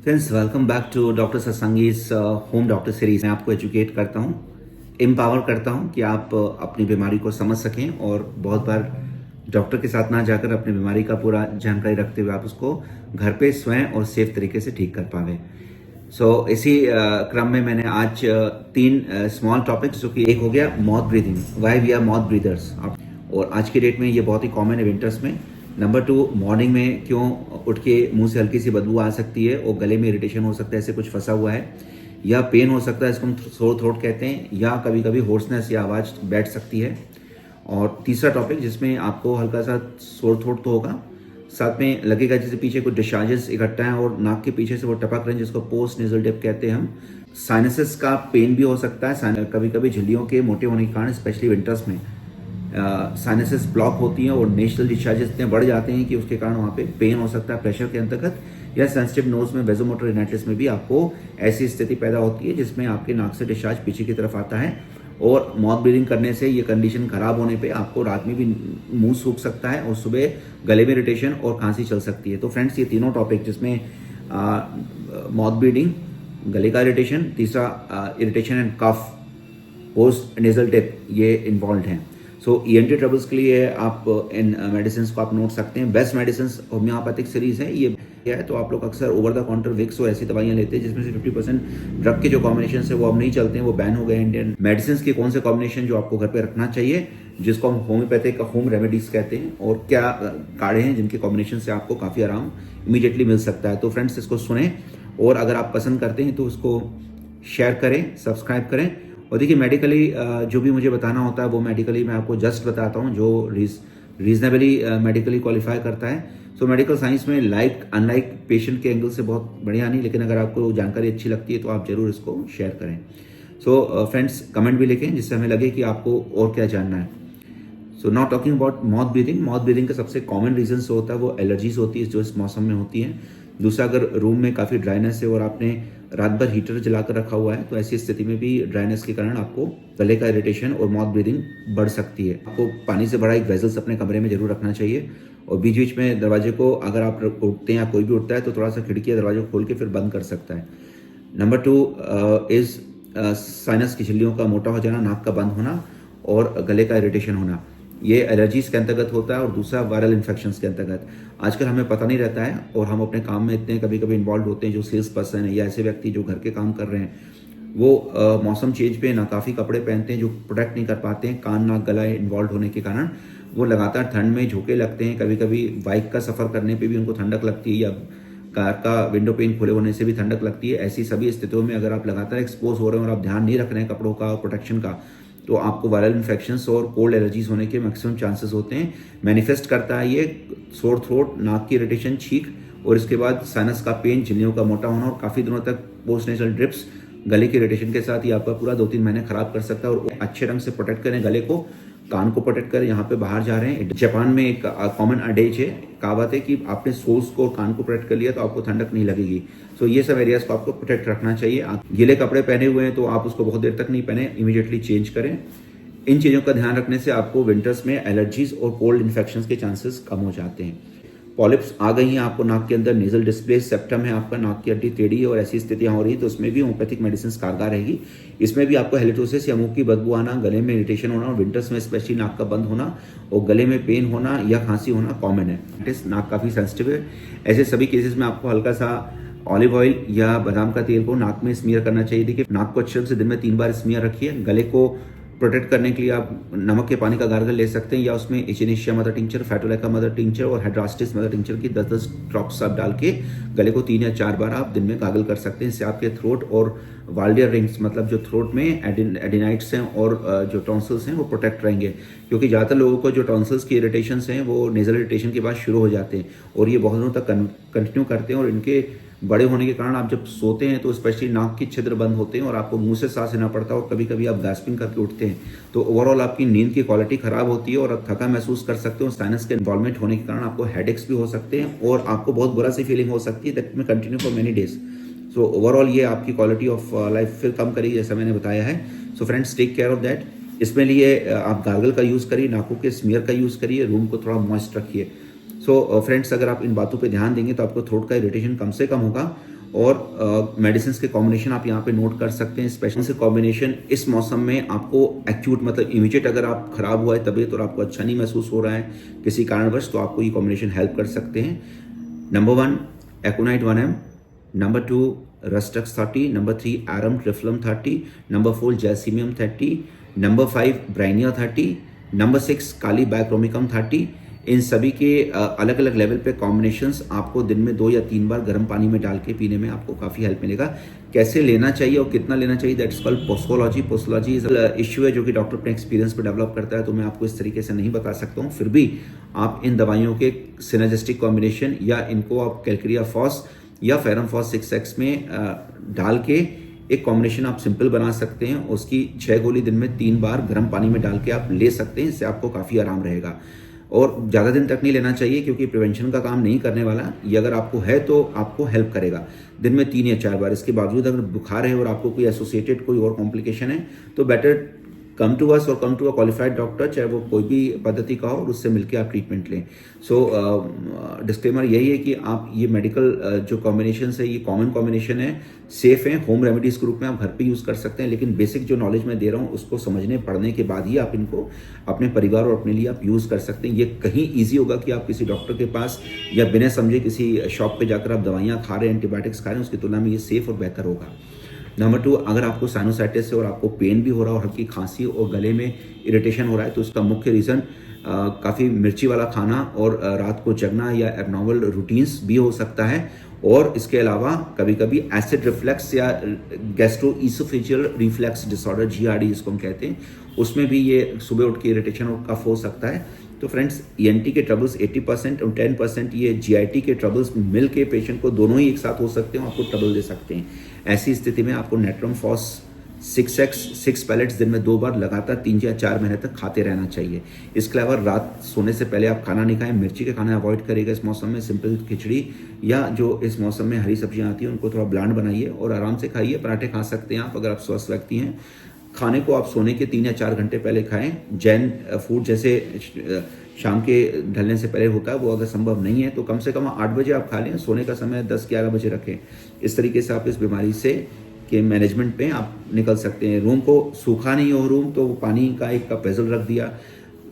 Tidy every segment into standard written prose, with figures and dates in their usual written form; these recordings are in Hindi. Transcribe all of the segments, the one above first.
Friends, welcome back to doctor Satsangi's home doctor series में आपको एजुकेट करता हूँ, एम्पावर करता हूँ कि आप अपनी बीमारी को समझ सकें और बहुत बार डॉक्टर के साथ ना जाकर अपनी बीमारी का पूरा जानकारी रखते हुए आप उसको घर पे स्वयं और सेफ तरीके से ठीक कर पावे। इसी क्रम में मैंने आज तीन स्मॉल टॉपिक्स, जो कि एक हो गया mouth breathing, why we are mouth breathers, और आज की डेट में ये बहुत ही कॉमन है विंटर्स में। नंबर 2, मॉर्निंग में क्यों उठ के मुंह से हल्की सी बदबू आ सकती है और गले में इरिटेशन हो सकता है, ऐसे कुछ फंसा हुआ है, या पेन हो सकता है, इसको हम सोर थ्रोट कहते हैं, या कभी कभी होर्सनेस या आवाज़ बैठ सकती है। और तीसरा टॉपिक जिसमें आपको हल्का सा सोर थ्रोट तो होगा, साथ में लगेगा जैसे पीछे कुछ डिस्चार्जेस इकट्ठा है और नाक के पीछे से वो टपक रहे हैं, जिसको पोस्ट नेजल डिप कहते हैं हम। साइनसेस का पेन भी हो सकता है, कभी कभी झिल्लियों के मोटे होने के कारण, स्पेशली विंटर्स में साइनसेस ब्लॉक होती हैं और नेशनल डिस्चार्जेस इतने बढ़ जाते हैं कि उसके कारण वहाँ पे पेन हो सकता है प्रेशर के अंतर्गत, या सेंसिटिव नोज में वेजोमोटर रिनाइटिस में भी आपको ऐसी स्थिति पैदा होती है जिसमें आपके नाक से डिस्चार्ज पीछे की तरफ आता है। और माउथ ब्रीदिंग करने से ये कंडीशन खराब होने पे आपको रात में भी मुंह सूख सकता है और सुबह गले में इरिटेशन और खांसी चल सकती है। तो फ्रेंड्स, ये तीनों टॉपिक जिसमें माउथ ब्रीदिंग, गले का इरिटेशन, तीसरा irritation and cough, post nasal tip, ये इन्वॉल्व हैं। ENT ट्रबल्स के लिए आप इन मेडिसिन को आप नोट सकते हैं। बेस्ट मेडिसिन होम्योपैथिक सीरीज है ये है, तो आप लोग अक्सर ओवर द काउंटर विक्स और ऐसी दवाइयां लेते हैं जिसमें से 50% ड्रग के जो कॉम्बिनेशन है वो अब नहीं चलते हैं, वो बैन हो गए इंडियन मेडिसिन के। कौन से कॉम्बिनेशन जो आपको घर पे रखना चाहिए, जिसको हम होम्योपैथिक होम रेमेडीज कहते हैं, और क्या काढ़े हैं जिनके कॉम्बिनेशन से आपको काफ़ी आराम इमीडिएटली मिल सकता है। तो फ्रेंड्स, इसको सुने और अगर आप पसंद करते हैं तो उसको शेयर करें, सब्सक्राइब करें। और देखिए, मेडिकली जो भी मुझे बताना होता है वो मेडिकली मैं आपको जस्ट बताता हूँ जो रीजनेबली मेडिकली क्वालिफाई करता है। मेडिकल साइंस में लाइक अनलाइक पेशेंट के एंगल से बहुत बढ़िया नहीं, लेकिन अगर आपको जानकारी अच्छी लगती है तो आप जरूर इसको शेयर करें। फ्रेंड्स, कमेंट भी लिखें जिससे हमें लगे कि आपको और क्या जानना है। Not talking about mouth breathing, mouth breathing का सबसे कॉमन रीजन जो होता है वो एलर्जीज होती है जो इस मौसम में होती है। दूसरा, अगर रूम में काफ़ी ड्राइनेस है और आपने रात भर हीटर जलाकर रखा हुआ है तो ऐसी स्थिति में भी ड्राइनेस के कारण आपको गले का इरिटेशन और माउथ ब्रीदिंग बढ़ सकती है। आपको पानी से भरा एक वेजल्स अपने कमरे में जरूर रखना चाहिए, और बीच बीच में दरवाजे को, अगर आप उठते हैं या कोई भी उठता है तो थोड़ा सा खिड़की या दरवाजे को खोल के फिर बंद कर सकता है। नंबर 2 इज साइनस की झिल्लियों का मोटा हो जाना, नाक का बंद होना और गले का इरिटेशन होना, ये एलर्जीज के अंतर्गत होता है। और दूसरा, वायरल इन्फेक्शंस के अंतर्गत। आजकल हमें पता नहीं रहता है और हम अपने काम में इतने कभी कभी इन्वॉल्व होते हैं, जो सेल्स पर्सन है या ऐसे व्यक्ति जो घर के काम कर रहे हैं, वो मौसम चेंज पे ना काफ़ी कपड़े पहनते हैं जो प्रोटेक्ट नहीं कर पाते हैं। कान, नाक, गला इन्वॉल्व होने के कारण वो लगातार ठंड में झोंके लगते हैं। कभी कभी बाइक का सफ़र करने पे भी उनको ठंडक लगती है, या कार का विंडो पेन खुले होने से भी ठंडक लगती है। ऐसी सभी स्थितियों में अगर आप लगातार एक्सपोज हो रहे हैं और आप ध्यान नहीं रख रहे हैं कपड़ों का और प्रोटेक्शन का, तो आपको वायरल इन्फेक्शंस और कोल्ड एलर्जीज होने के मैक्सिमम चांसेस होते हैं। मैनिफेस्ट करता है ये सोर थ्रोट, नाक की इरिटेशन, छींक, और इसके बाद साइनस का पेन, झिल्लियों का मोटा होना, और काफ़ी दिनों तक पोस्ट नेजल ड्रिप्स, गले के इरिटेशन के साथ ही आपका पूरा 2-3 महीने खराब कर सकता है। और अच्छे ढंग से प्रोटेक्ट करें गले को, कान को प्रोटेक्ट करें। यहाँ पे बाहर जा रहे हैं, जापान में एक कॉमन अडेज है, कहावत है कि आपने सोल्स को और कान को प्रोटेक्ट कर लिया तो आपको ठंडक नहीं लगेगी। ये सब एरियाज को आपको प्रोटेक्ट रखना चाहिए। आप गीले कपड़े पहने हुए हैं तो आप उसको बहुत देर तक नहीं पहने, इमीडिएटली चेंज करें। इन चीज़ों का ध्यान रखने से आपको विंटर्स में एलर्जीज और कोल्ड इन्फेक्शंस के चांसेस कम हो जाते हैं। पॉलिप्स आ गई हैं आपको नाक के अंदर, नेजल डिस्प्लेस, सेप्टम है आपका, नाक की हड्डी टेढ़ी है और ऐसी स्थितियां हो रही है, तो उसमें भी होम्योपैथिक मेडिसिन कारगर रहेगी। इसमें भी आपको हेलिटोसिस या मुंह की बदबू आना, गले में इरिटेशन होना, और विंटर्स में स्पेशली नाक का बंद होना और गले में पेन होना या खांसी होना कॉमन है। नाक काफ़ी सेंसिटिव है, ऐसे सभी केसेस में आपको हल्का सा ऑलिव ऑयल या बादाम का तेल को नाक में स्मीयर करना चाहिए। देखिए, नाक को अच्छे से दिन में 3 बार स्मीयर रखिए। गले को प्रोटेक्ट करने के लिए आप नमक के पानी का गार्गल ले सकते हैं, या उसमें echinacea mother tincture, phytolacca mother tincture और हाइड्रास्टिस मदर टिंचर की 10-10 ड्रॉप्स आप डाल के गले को 3 या 4 बार आप दिन में गार्गल कर सकते हैं। इससे आपके थ्रोट और वाल्डियर रिंग्स, मतलब जो थ्रोट में एडिनाइट्स हैं और जो टॉन्सिल्स हैं, वो प्रोटेक्ट रहेंगे। क्योंकि ज़्यादातर लोगों को जो टॉन्सिल्स की इरिटेशंस हैं वो नेजल इरिटेशन के बाद शुरू हो जाते हैं और ये बहुत दिनों तक कंटिन्यू करते हैं, और इनके बड़े होने के कारण आप जब सोते हैं तो स्पेशली नाक की छिद्र बंद होते हैं और आपको मुंह से सांस लेना पड़ता है, और कभी कभी आप गैस्पिंग करके उठते हैं, तो ओवरऑल आपकी नींद की क्वालिटी खराब होती है और आप थका महसूस कर सकते हो। साइनस के इन्वॉल्वमेंट होने के कारण आपको हेडेक्स भी हो सकते हैं और आपको बहुत बुरा सी फीलिंग हो सकती है, दैट में continue for many days. Overall ये आपकी क्वालिटी ऑफ लाइफ फिर कम करेगी, जैसा मैंने बताया है। Friends, take care of that. इसमें लिए आप गार्गल का यूज़ करिए, नाकों के स्मीयर का यूज़ करिए, रूम को थोड़ा मॉइस्ट रखिए। फ्रेंड्स, अगर आप इन बातों पे ध्यान देंगे तो आपको थ्रोट का इरिटेशन कम से कम होगा और मेडिसिन के कॉम्बिनेशन आप यहाँ पे नोट कर सकते हैं। स्पेशल से कॉम्बिनेशन इस मौसम में आपको एक्यूट मतलब इमीडिएट अगर आप खराब हुआ है तबीयत और आपको अच्छा नहीं महसूस हो रहा है किसी कारणवश, तो आपको ये कॉम्बिनेशन हेल्प कर सकते हैं। Number 1 एकोनाइट 1M, number 2 Rhus tox 30, number 3 एरम ट्रिफ्लम 30, number 4 जैसीमियम 30, number 5 Bryonia 30, number 6 काली बैक्रोमिकम 30। इन सभी के अलग अलग लेवल पे कॉम्बिनेशंस आपको दिन में 2 या 3 बार गर्म पानी में डाल के पीने में आपको काफ़ी हेल्प मिलेगा। कैसे लेना चाहिए और कितना लेना चाहिए, दैट्स कॉल्ड पोस्कोलॉजी। पोस्कोलॉजी इज इश्यू है जो कि डॉक्टर अपने एक्सपीरियंस पे डेवलप करता है, तो मैं आपको इस तरीके से नहीं बता सकता हूँ। फिर भी आप इन दवाइयों के सिनर्जिस्टिक कॉम्बिनेशन या इनको आप कैलक्रिया फॉस या फेरम फॉस 6X में डाल के एक कॉम्बिनेशन आप सिंपल बना सकते हैं। उसकी 6 गोली दिन में 3 बार गर्म पानी में डाल के आप ले सकते हैं, इससे आपको काफ़ी आराम रहेगा। और ज़्यादा दिन तक नहीं लेना चाहिए क्योंकि प्रिवेंशन का काम नहीं करने वाला। ये अगर आपको है तो आपको हेल्प करेगा दिन में 3 या 4 बार। इसके बावजूद अगर बुखार है और आपको कोई एसोसिएटेड कोई और कॉम्प्लिकेशन है तो बेटर कम टू अस और come to a qualified doctor, चाहे वो कोई भी पद्धति का हो, और उससे मिलकर आप ट्रीटमेंट लें। सो डिस्क्लेमर यही है कि आप ये मेडिकल जो कॉम्बिनेशन है ये कॉमन कॉम्बिनेशन है, सेफ है, होम रेमेडीज के रूप में आप घर पे यूज़ कर सकते हैं। लेकिन बेसिक जो नॉलेज मैं दे रहा हूँ उसको समझने पढ़ने के बाद ही आप इनको अपने परिवार और अपने लिए आप यूज़ कर सकते हैं। ये कहीं ईजी होगा कि आप किसी डॉक्टर के पास या बिना समझे किसी शॉप पर जाकर आप दवाइयाँ खा रहे हैं, एंटीबायोटिक्स खा रहे हैं, उसकी तुलना में ये सेफ और बेहतर होगा। नंबर 2, अगर आपको साइनोसाइटिस है और आपको पेन भी हो रहा है और हल्की खांसी और गले में इरिटेशन हो रहा है तो उसका मुख्य रीज़न काफ़ी मिर्ची वाला खाना और रात को जगना या एबनॉर्मल रूटीन्स भी हो सकता है। और इसके अलावा कभी कभी एसिड रिफ्लेक्स या गैस्ट्रोइसोफेजियल रिफ्लेक्स डिसऑर्डर GERD जिसको हम कहते हैं, उसमें भी ये सुबह उठ के इरिटेशन और कफ हो सकता है। तो फ्रेंड्स, ENT के ट्रबल्स 80% और 10% ये GIT के ट्रबल्स मिल के पेशेंट को दोनों ही एक साथ हो सकते हैं, आपको ट्रबल दे सकते हैं। ऐसी स्थिति में आपको नेट्रम फॉस 6X 6 पैलेट्स दिन में 2 बार लगातार 3 या 4 महीने तक खाते रहना चाहिए। इसके अलावा रात सोने से पहले आप खाना नहीं खाएं, मिर्ची के खाना अवॉइड करिएगा इस मौसम में। सिंपल खिचड़ी या जो इस मौसम में हरी सब्जियां आती हैं उनको थोड़ा ब्लांड बनाइए और आराम से खाइए। पराठे खा सकते हैं आप अगर आप स्वस्थ व्यक्ति हैं। खाने को आप सोने के 3 या 4 घंटे पहले खाएं। जैन फूड जैसे शाम के ढलने से पहले होता है वो अगर संभव नहीं है तो कम से कम 8 बजे आप खा लें। सोने का समय 10-11 बजे रखें। इस तरीके से आप इस बीमारी से के मैनेजमेंट पे आप निकल सकते हैं। रूम को सूखा नहीं हो रूम तो पानी का एक कप वेसल रख दिया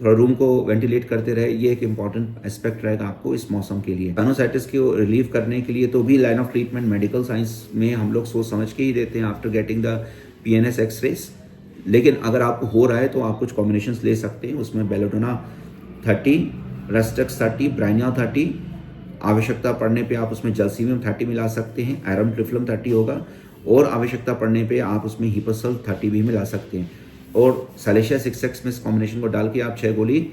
और रूम को वेंटिलेट करते रहे, ये एक इंपॉर्टेंट एस्पेक्ट रहेगा आपको इस मौसम के लिए। साइनोसाइटिस को रिलीव करने के लिए तो भी line of treatment medical science में हम लोग सोच समझ के ही देते हैं after getting the PNS x-rays. लेकिन अगर आपको हो रहा है तो आप कुछ कॉम्बिनेशंस ले सकते हैं। उसमें बेलोडोना 30, रस्टक्स 30, ब्राइनिया 30, आवश्यकता पड़ने पे आप उसमें जलसीमियम 30 मिला सकते हैं, एरम ट्रिफ्लम 30 होगा, और आवश्यकता पड़ने पे आप उसमें हिपोसल 30 भी मिला सकते हैं। और सालेशिया 6X में इस कॉम्बिनेशन को डाल के आप 6 गोली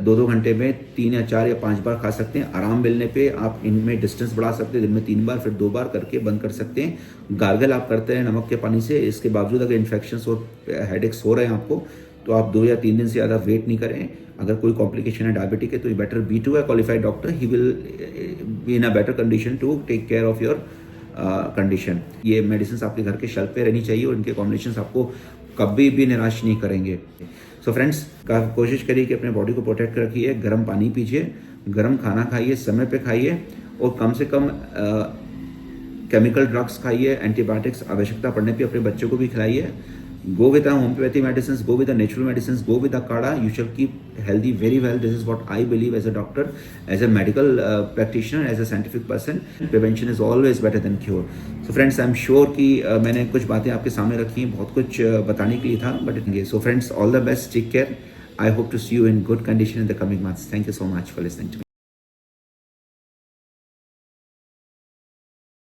2-2 घंटे में 3 या 4 या 5 बार खा सकते हैं। आराम मिलने पे आप इनमें डिस्टेंस बढ़ा सकते हैं, दिन में 3 बार फिर 2 बार करके बंद कर सकते हैं। गार्गल आप करते हैं नमक के पानी से। इसके बावजूद अगर इन्फेक्शंस और हेडेक्स हो रहे हैं आपको तो आप 2 या 3 दिन से ज़्यादा वेट नहीं करें। अगर कोई कॉम्प्लिकेशन है डायबिटिक है तो ये बेटर B2 है qualified doctor, he will be in a better condition to take care of your condition. ये मेडिसिन आपके घर के शेल्फ पे रहनी चाहिए और इनके कॉम्बिनेशन आपको कभी भी निराश नहीं करेंगे। सो फ्रेंड्स, कोशिश करिए कि अपने बॉडी को प्रोटेक्ट रखिए, गर्म पानी पीजिए, गर्म खाना खाइए, समय पे खाइए और कम से कम केमिकल ड्रग्स खाइए, एंटीबायोटिक्स आवश्यकता पड़ने पे अपने बच्चों को भी खिलाइए। Go with the homeopathy medicines, go with the natural medicines, go with the kada. You shall keep healthy very well. This is what I believe as a doctor, as a medical practitioner, as a scientific person. Prevention is always better than cure. So friends, I'm sure कि मैंने कुछ बातें आपके सामने रखी हैं, बहुत कुछ बताने के लिए था, but so friends, all the best, take care. I hope to see you in good condition in the coming months. Thank you so much for listening to me.